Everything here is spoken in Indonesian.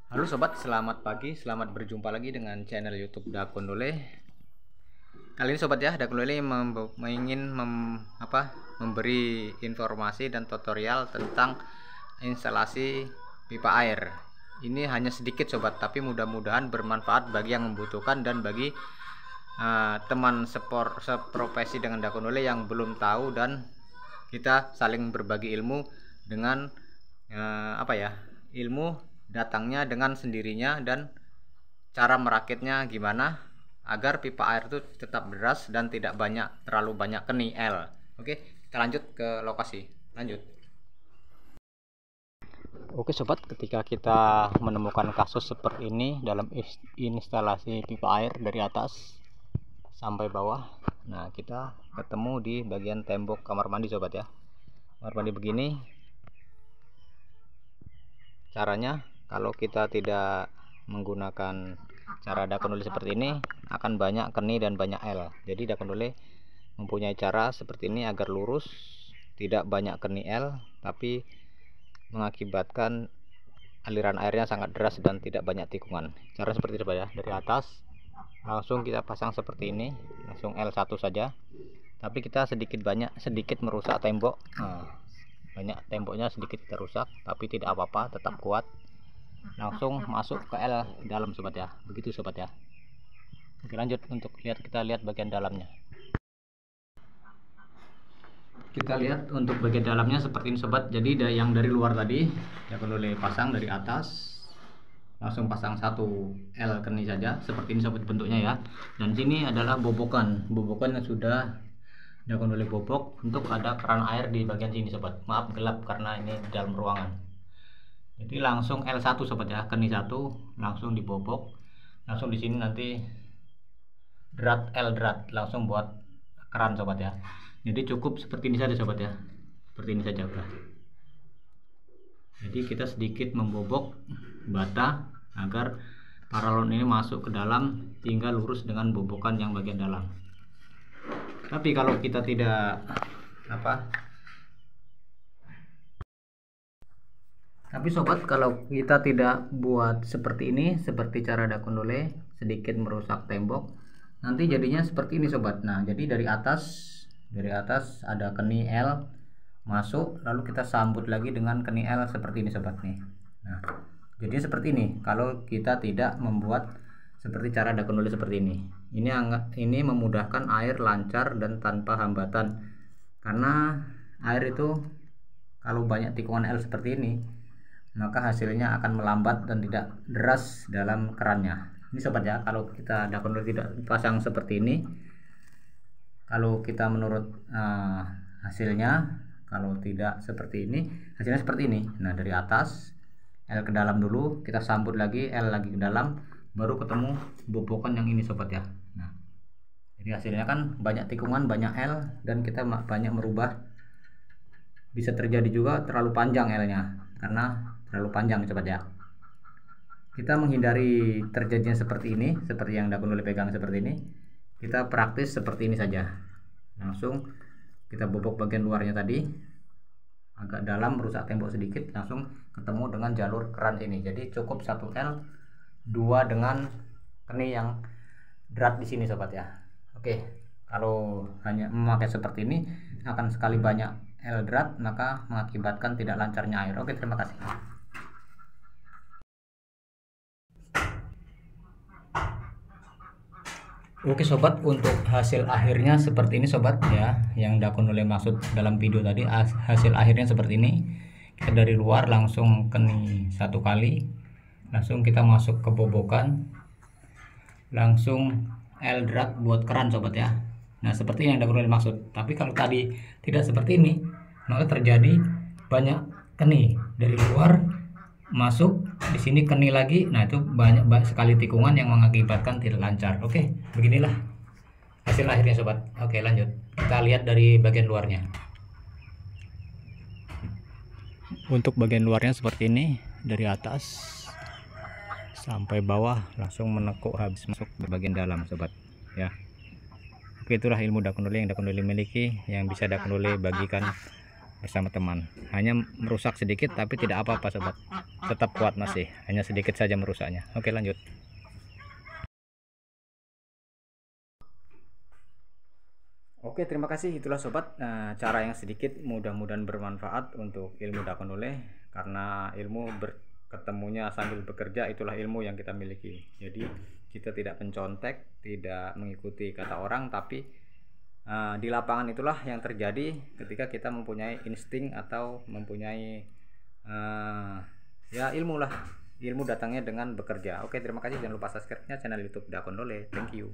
Halo sobat, selamat pagi, selamat berjumpa lagi dengan channel YouTube Dakun Lole. Kali ini sobat ya, Dakun Lole ingin memberi informasi dan tutorial tentang instalasi pipa air. Ini hanya sedikit sobat, tapi mudah-mudahan bermanfaat bagi yang membutuhkan dan bagi teman seprofesi dengan Dakun Lole yang belum tahu, dan kita saling berbagi ilmu dengan ilmu datangnya dengan sendirinya dan cara merakitnya gimana agar pipa air itu tetap deras dan tidak terlalu banyak keni L. Oke, kita lanjut ke lokasi. Lanjut. Oke sobat, ketika kita menemukan kasus seperti ini dalam instalasi pipa air dari atas sampai bawah, nah kita ketemu di bagian tembok kamar mandi sobat ya. Kamar mandi begini caranya. Kalau kita tidak menggunakan cara Dakun Lole seperti ini, akan banyak keni dan banyak L. Jadi Dakun Lole mempunyai cara seperti ini agar lurus, tidak banyak keni L, tapi mengakibatkan aliran airnya sangat deras dan tidak banyak tikungan. Cara seperti itu ya, dari atas langsung kita pasang seperti ini, langsung L1 saja. Tapi kita sedikit merusak tembok. Banyak temboknya sedikit terusak, tapi tidak apa-apa, tetap kuat. Langsung masuk ke L dalam sobat ya, begitu sobat ya. Oke, lanjut untuk kita lihat bagian dalamnya. Kita lihat untuk bagian dalamnya seperti ini sobat. Jadi yang dari luar tadi Dakun Lole pasang dari atas, langsung pasang satu L keni saja seperti ini sobat bentuknya ya. Dan sini adalah bobokan yang sudah Dakun Lole bobok untuk ada keran air di bagian sini sobat. Maaf gelap karena ini di dalam ruangan. Jadi langsung L1 sobat ya, keni 1 langsung dibobok. Langsung di sini nanti L drat langsung buat keran sobat ya. Jadi cukup seperti ini saja sobat ya. Seperti ini saja udah. Jadi kita sedikit membobok bata agar paralon ini masuk ke dalam hingga lurus dengan bobokan yang bagian dalam. Tapi kalau kita tidak sobat, kalau kita tidak buat seperti ini, seperti cara Dakun Lole, sedikit merusak tembok, nanti jadinya seperti ini sobat. Nah, jadi dari atas ada keni L masuk, lalu kita sambut lagi dengan keni L seperti ini sobat nih. Nah, jadi seperti ini kalau kita tidak membuat seperti cara Dakun Lole seperti ini. Ini memudahkan air lancar dan tanpa hambatan, karena air itu kalau banyak tikungan L seperti ini, maka hasilnya akan melambat dan tidak deras dalam kerannya. Ini sobat ya, kalau kita Dakun Lole tidak pasang seperti ini, kalau kita menurut hasilnya, kalau tidak seperti ini, hasilnya seperti ini. Nah, dari atas L ke dalam dulu, kita sambut lagi L lagi ke dalam, baru ketemu bobokan yang ini sobat ya. Nah, jadi hasilnya kan banyak tikungan, banyak L, dan kita banyak merubah. Bisa terjadi juga terlalu panjang L-nya, karena terlalu panjang sobat ya. Kita menghindari terjadinya seperti ini, seperti yang Dakun Lole pegang seperti ini. Kita praktis seperti ini saja. Langsung kita bobok bagian luarnya tadi, agak dalam, merusak tembok sedikit, langsung ketemu dengan jalur keran sini. Jadi cukup 1 L, 2 dengan keni yang drat di sini sobat ya. Oke, kalau hanya memakai seperti ini akan sekali banyak L drat, maka mengakibatkan tidak lancarnya air. Oke, terima kasih. Oke sobat, untuk hasil akhirnya seperti ini sobat ya, yang Dakun Lole maksud dalam video tadi. Hasil akhirnya seperti ini. Kita dari luar langsung keni 1 kali, langsung kita masuk ke bobokan, langsung L drat buat keran sobat ya. Nah, seperti yang Dakun Lole maksud. Tapi kalau tadi tidak seperti ini, maka terjadi banyak keni dari luar masuk di sini, keni lagi. Nah, itu banyak sekali tikungan yang mengakibatkan tidak lancar. Oke, beginilah hasil akhirnya sobat. Oke, lanjut kita lihat dari bagian luarnya. Untuk bagian luarnya seperti ini, dari atas sampai bawah langsung menekuk habis masuk ke bagian dalam sobat ya. Oke, itulah ilmu Dakun Lole yang Dakun Lole miliki, yang bisa Dakun Lole bagikan bersama teman. Hanya merusak sedikit tapi tidak apa-apa sobat, tetap kuat masih, hanya sedikit saja merusaknya. Oke, lanjut. Oke, terima kasih. Itulah sobat, cara yang sedikit mudah-mudahan bermanfaat untuk ilmu dakon oleh, karena ilmu ketemunya sambil bekerja, itulah ilmu yang kita miliki. Jadi kita tidak mencontek, tidak mengikuti kata orang, tapi di lapangan itulah yang terjadi ketika kita mempunyai insting atau mempunyai ya ilmu lah. Ilmu datangnya dengan bekerja. Oke, terima kasih. Jangan lupa subscribe-nya channel YouTube Dakon Dole. Thank you.